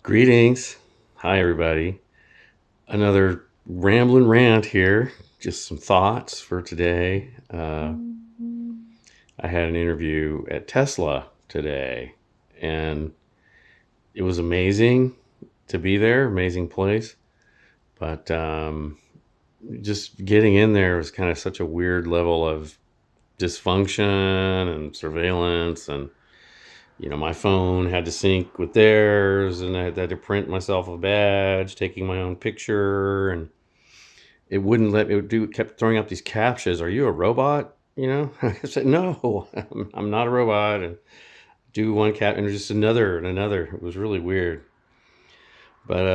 Greetings. Hi, everybody. Another rambling rant here. Just some thoughts for today. I had an interview at Tesla today, and it was amazing to be there. Amazing place. But just getting in there was kind of such a weird level of dysfunction and surveillance. And, my phone had to sync with theirs, and I had to print myself a badge, taking my own picture, and it wouldn't let me do. It kept throwing up these captchas. Are you a robot? I said no, I'm not a robot. And do one cap and just another and another. It was really weird, but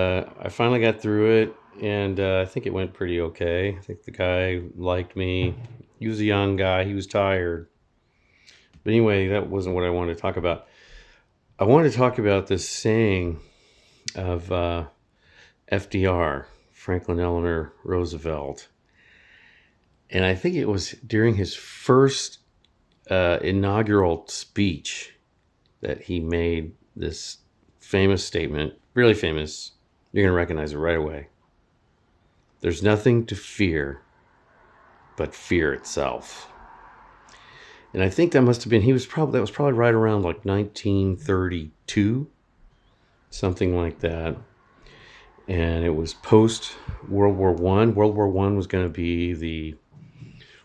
I finally got through it, and I think it went pretty okay. I think the guy liked me. He was a young guy. He was tired, but anyway, that wasn't what I wanted to talk about. I wanted to talk about this saying of FDR, Franklin Delano Roosevelt. And I think it was during his first inaugural speech that he made this famous statement, really famous. You're going to recognize it right away. There's nothing to fear but fear itself. And I think that must have been, that was probably right around like 1932, something like that. And it was post World War One. World War One was going to be the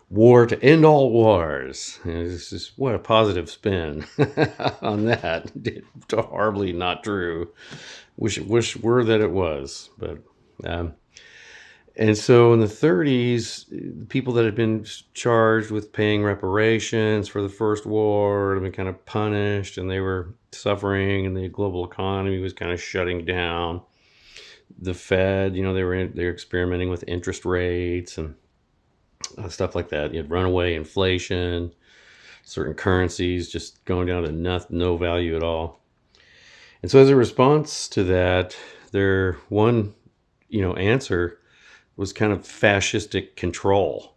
war to end all wars. And it's just, what a positive spin on that. Horribly not true. Wish were that it was. But and so in the 30s, the people that had been charged with paying reparations for the first war had been kind of punished, and they were suffering, and the global economy was kind of shutting down. The Fed, they were experimenting with interest rates and stuff like that. You had runaway inflation, certain currencies just going down to no value at all. And so as a response to that, their one, answer was kind of fascistic control.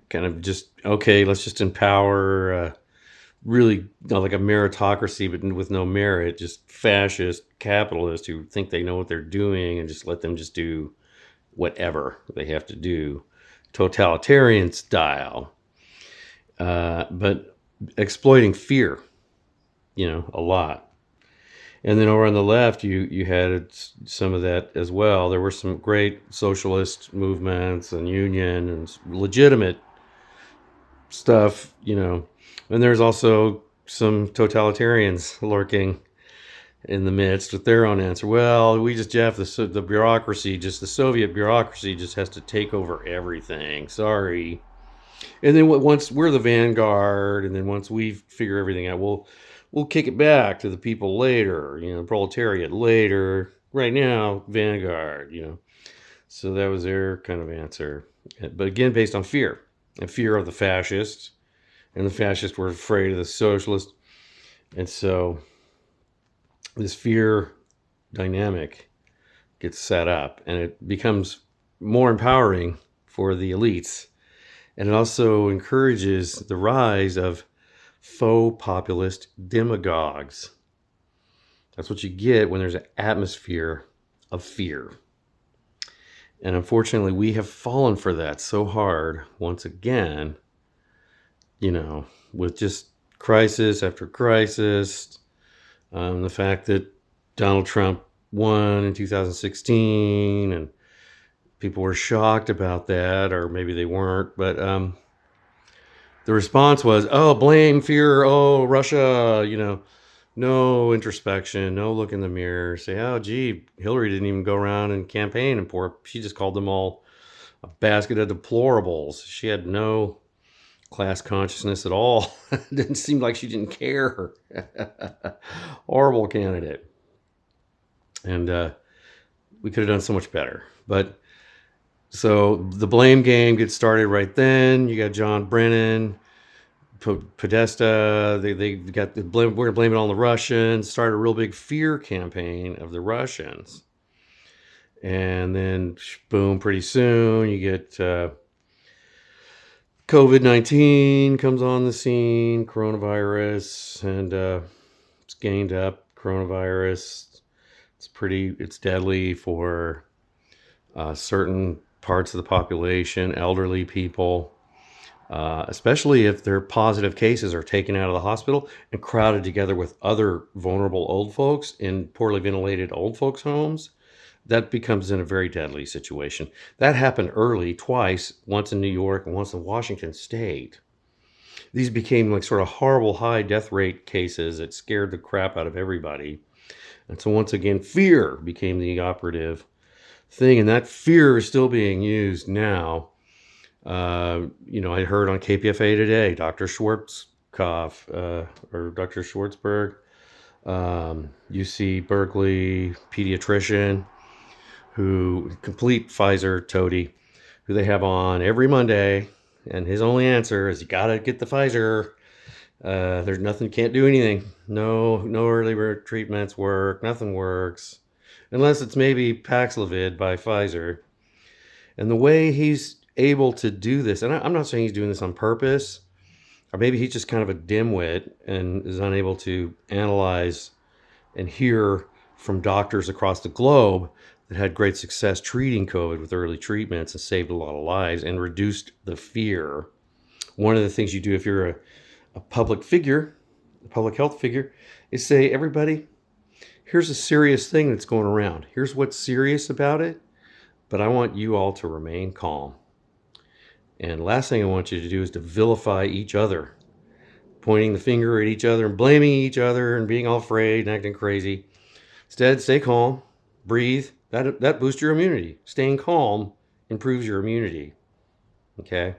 Kind of just, okay, let's just empower really not like a meritocracy, but with no merit, just fascist capitalists who think they know what they're doing, and just let them just do whatever they have to do. Totalitarian style, but exploiting fear, a lot. And then over on the left, you had some of that as well. There were some great socialist movements and union and legitimate stuff, and there's also some totalitarians lurking in the midst with their own answer. Well, we just have the bureaucracy, just the Soviet bureaucracy just has to take over everything. Sorry. And then once we're the vanguard, and then once we figure everything out, we'll kick it back to the people later, proletariat later. Right now, vanguard, So that was their kind of answer. But again, based on fear, and fear of the fascists. And the fascists were afraid of the socialists. And so this fear dynamic gets set up, and it becomes more empowering for the elites. And it also encourages the rise of faux populist demagogues. That's what you get when there's an atmosphere of fear. And unfortunately, we have fallen for that so hard once again, with just crisis after crisis. The fact that Donald Trump won in 2016, and people were shocked about that, or maybe they weren't, but the response was, oh, blame, fear, oh, Russia, no introspection, no look in the mirror, say, oh, gee, Hillary didn't even go around and campaign, and she just called them all a basket of deplorables. She had no class consciousness at all. It didn't seem like she didn't care. Horrible candidate. And we could have done so much better. But so the blame game gets started right then. You got John Brennan, Podesta. They got the blame. We're gonna blame it on the Russians. Started a real big fear campaign of the Russians. And then, boom, pretty soon you get COVID-19 comes on the scene, coronavirus, and it's gained up coronavirus. It's deadly for certain parts of the population, elderly people, especially if their positive cases are taken out of the hospital and crowded together with other vulnerable old folks in poorly ventilated old folks' homes. That becomes in a very deadly situation. That happened early twice, once in New York and once in Washington State. These became like sort of horrible high death rate cases that scared the crap out of everybody. And so once again, fear became the operative thing, and that fear is still being used now. I heard on KPFA today, Dr. Schwarzkopf, or Dr. Schwartzberg, UC Berkeley pediatrician, who complete Pfizer toady, who they have on every Monday, and his only answer is you gotta get the Pfizer. There's nothing, can't do anything. No early treatments work. Nothing works unless it's maybe Paxlovid by Pfizer. And the way he's able to do this, and I'm not saying he's doing this on purpose, or maybe he's just kind of a dimwit and is unable to analyze and hear from doctors across the globe that had great success treating COVID with early treatments and saved a lot of lives and reduced the fear. One of the things you do if you're a public figure, a public health figure, is say, everybody, here's a serious thing that's going around. Here's what's serious about it, but I want you all to remain calm. And last thing I want you to do is to vilify each other, pointing the finger at each other and blaming each other and being all afraid and acting crazy. Instead, stay calm, breathe. That boosts your immunity. Staying calm improves your immunity. Okay?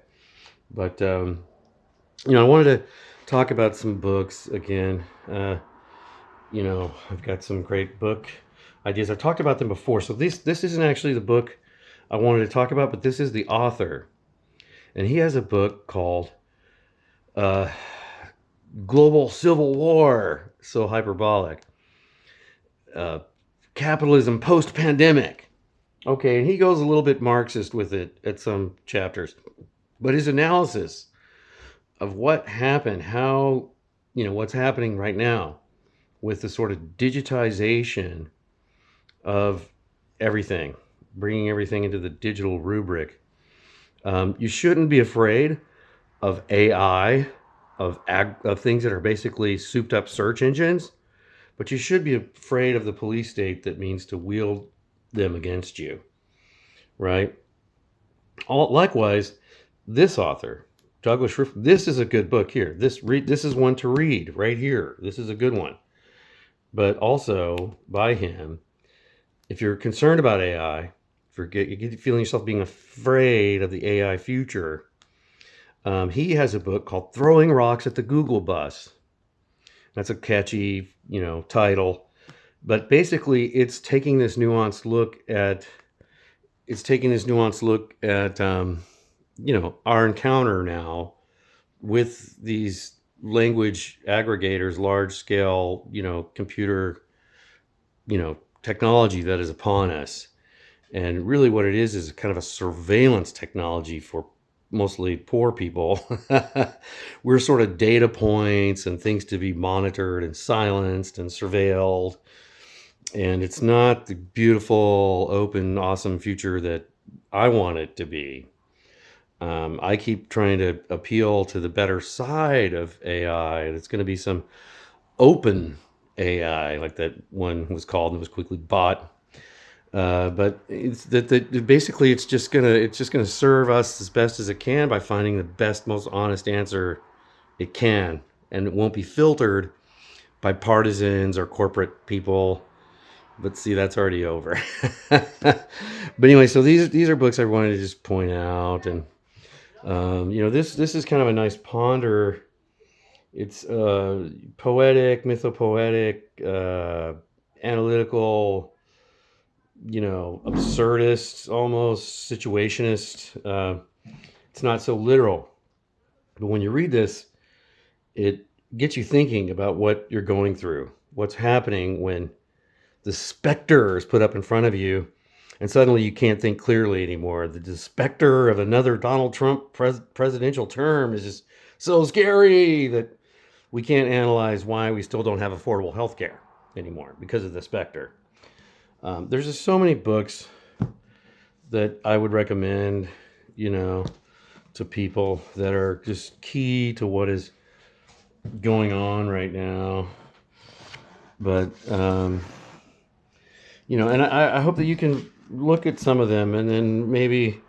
But, I wanted to talk about some books again. I've got some great book ideas. I've talked about them before. So this isn't actually the book I wanted to talk about, but this is the author. And he has a book called Global Civil War. So hyperbolic. Capitalism Post-Pandemic. Okay, and he goes a little bit Marxist with it at some chapters. But his analysis of what happened, how, what's happening right now with the sort of digitization of everything, bringing everything into the digital rubric. You shouldn't be afraid of AI, of things that are basically souped up search engines, but you should be afraid of the police state that means to wield them against you, right? Likewise, this author, Douglas Ruff, this is a good book here. This is one to read right here. This is a good one. But also by him, if you're concerned about AI, if you're feeling yourself being afraid of the AI future, he has a book called Throwing Rocks at the Google Bus. That's a catchy, title. But basically, it's taking this nuanced look at our encounter now with these language aggregators, large scale, computer, technology that is upon us. And really what it is kind of a surveillance technology for mostly poor people. We're sort of data points and things to be monitored and silenced and surveilled. And it's not the beautiful, open, awesome future that I want it to be. I keep trying to appeal to the better side of AI. It's going to be some open AI, like that one was called and was quickly bought. But it's basically it's just gonna serve us as best as it can by finding the best, most honest answer it can, and it won't be filtered by partisans or corporate people. But see, that's already over. But anyway, so these are books I wanted to just point out, and this is kind of a nice ponder. It's poetic, mythopoetic, analytical, absurdist, almost situationist. It's not so literal. But when you read this, it gets you thinking about what you're going through, what's happening when the specter is put up in front of you, and suddenly you can't think clearly anymore. The specter of another Donald Trump presidential term is just so scary that we can't analyze why we still don't have affordable health care anymore because of the specter. There's just so many books that I would recommend, you know, to people that are just key to what is going on right now. But you know, and I hope that you can look at some of them and then maybe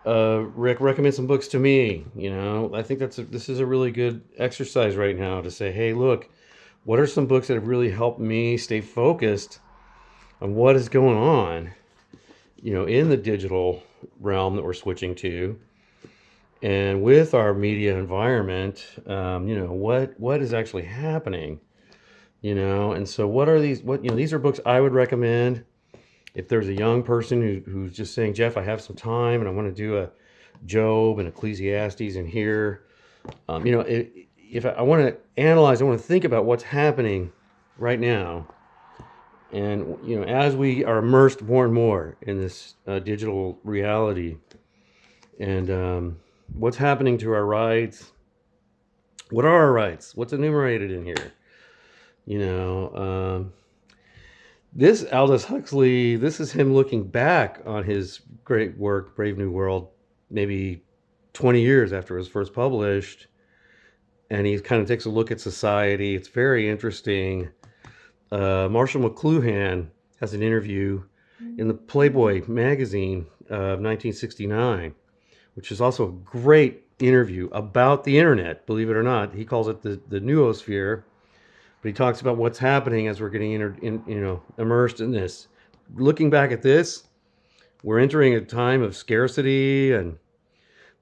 recommend some books to me. You know, I think this is a really good exercise right now to say, hey, look, what are some books that have really helped me stay focused on what is going on, you know, in the digital realm that we're switching to, and with our media environment, you know, what is actually happening, you know, and so what are these? What, you know, these are books I would recommend if there's a young person who's just saying, Jeff, I have some time and I want to do a Job and Ecclesiastes in here. You know, if I want to analyze, I want to think about what's happening right now. And, you know, as we are immersed more and more in this digital reality, and what's happening to our rights, what are our rights? What's enumerated in here? You know, this Aldous Huxley, this is him looking back on his great work, Brave New World, maybe 20 years after it was first published. And he kind of takes a look at society. It's very interesting. Marshall McLuhan has an interview in the Playboy magazine of 1969, which is also a great interview about the internet, believe it or not. He calls it the noosphere. But he talks about what's happening as we're getting immersed in this. Looking back at this, we're entering a time of scarcity, and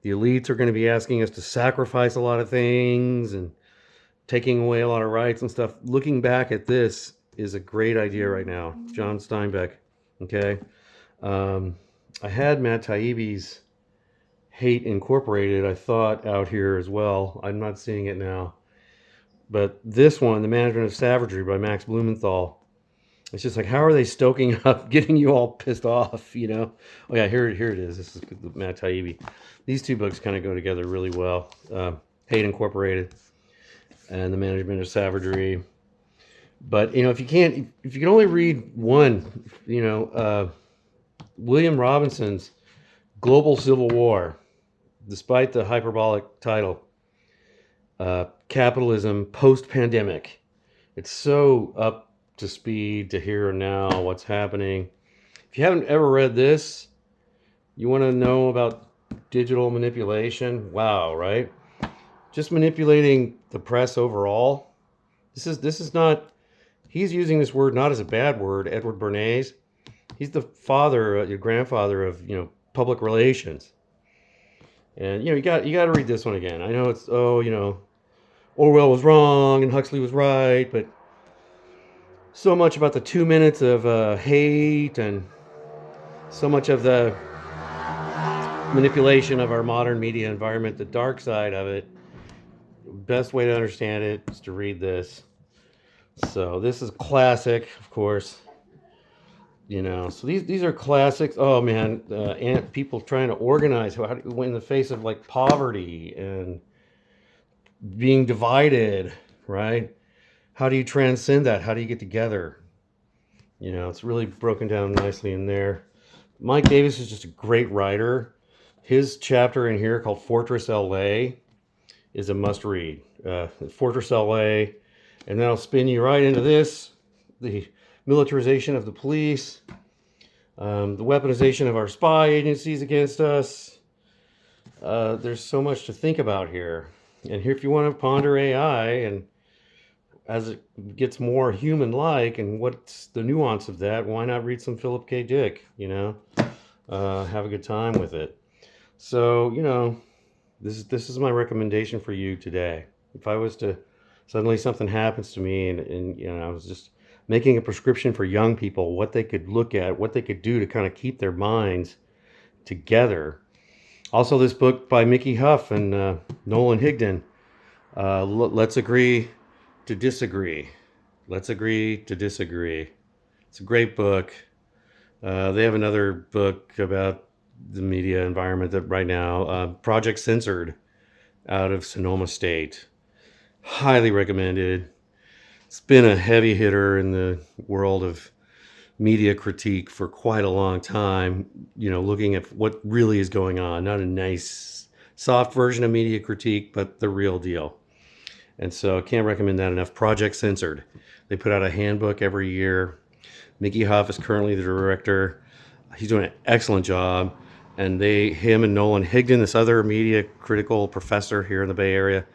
the elites are going to be asking us to sacrifice a lot of things and taking away a lot of rights and stuff. Looking back at this is a great idea right now. John Steinbeck. Okay. I had Matt Taibbi's Hate Incorporated, I thought, out here as well. I'm not seeing it now. But this one, The Management of Savagery by Max Blumenthal, it's just like, how are they stoking up, getting you all pissed off, you know? Oh yeah, here it is. This is Matt Taibbi. These two books kind of go together really well. Hate Incorporated and The Management of Savagery. But, you know, if you can only read one, you know, William Robinson's Global Civil War, despite the hyperbolic title, Capitalism Post-Pandemic. It's so up to speed to here and now, what's happening. If you haven't ever read this, you want to know about digital manipulation? Wow, right? Just manipulating the press overall. This is not, he's using this word not as a bad word, Edward Bernays. He's the father, your grandfather of, you know, public relations. And, you know, you got to read this one again. I know it's, you know, Orwell was wrong and Huxley was right, but so much about the 2 minutes of hate and so much of the manipulation of our modern media environment, the dark side of it. Best way to understand it is to read this. So this is classic, of course. You know, so these are classics. Oh man, and people trying to organize in the face of like poverty and being divided, right? How do you transcend that? How do you get together? You know, it's really broken down nicely in there. Mike Davis is just a great writer. His chapter in here called Fortress LA is a must read. Fortress LA, and then I'll spin you right into this, the militarization of the police, the weaponization of our spy agencies against us. There's so much to think about here. And here, if you want to ponder AI and as it gets more human-like and what's the nuance of that, why not read some Philip K. Dick, you know? Have a good time with it. So, you know, this is my recommendation for you today. If I was to, suddenly something happens to me and you know, I was just making a prescription for young people, what they could look at, what they could do to kind of keep their minds together. Also, this book by Mickey Huff and Nolan Higdon, Let's Agree to Disagree. Let's Agree to Disagree. It's a great book. They have another book about the media environment that right now, Project Censored, out of Sonoma State. Highly recommended. It's been a heavy hitter in the world of media critique for quite a long time, looking at what really is going on, not a nice soft version of media critique, but the real deal. And so I can't recommend that enough. Project Censored. They put out a handbook every year. Mickey Huff is currently the director. He's doing an excellent job. And him and Nolan Higdon, this other media critical professor here in the Bay Area,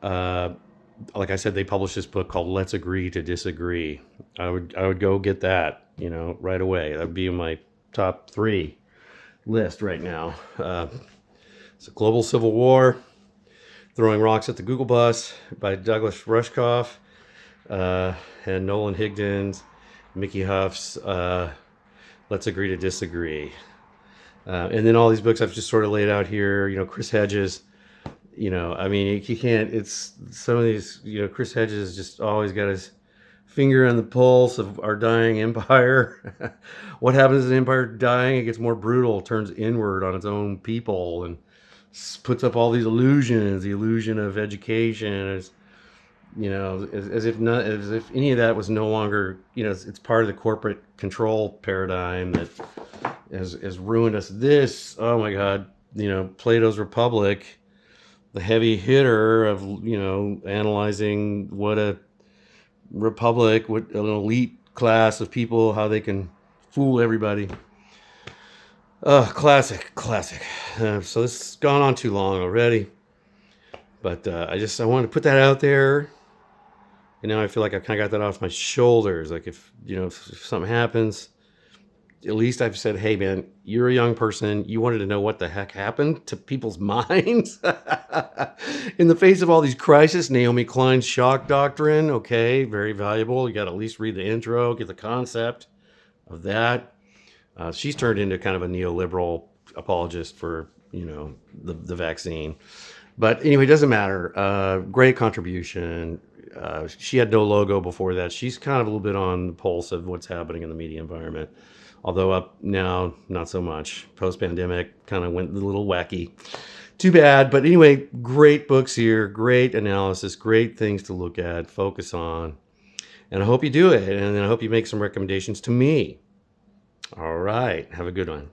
like I said, they published this book called Let's Agree to Disagree. I would go get that, right away. That would be in my top 3 list right now. It's a Global Civil War, Throwing Rocks at the Google Bus by Douglas Rushkoff, and Nolan Higdon's, Mickey Huff's Let's Agree to Disagree. And then all these books I've just sort of laid out here, Chris Hedges. I mean, you can't, it's some of these, Chris Hedges just always got his finger on the pulse of our dying empire. What happens as an empire dying? It gets more brutal, turns inward on its own people, and puts up all these illusions, the illusion of education, as as if any of that was no longer, it's part of the corporate control paradigm that has ruined us. Oh my God, Plato's Republic, the heavy hitter of, analyzing what a republic, what an elite class of people, how they can fool everybody. Classic. So this has gone on too long already, but I wanted to put that out there. And now I feel like I kind of got that off my shoulders. Like if something happens, at least I've said, hey man, you're a young person. You wanted to know what the heck happened to people's minds in the face of all these crises. Naomi Klein's shock doctrine. Okay. Very valuable. You got to at least read the intro, get the concept of that. She's turned into kind of a neoliberal apologist for, the vaccine. But anyway, it doesn't matter. Great contribution. She had no logo before that. She's kind of a little bit on the pulse of what's happening in the media environment. Although up now, not so much. Post-pandemic kind of went a little wacky. Too bad. But anyway, great books here. Great analysis. Great things to look at, focus on. And I hope you do it. And I hope you make some recommendations to me. All right. Have a good one.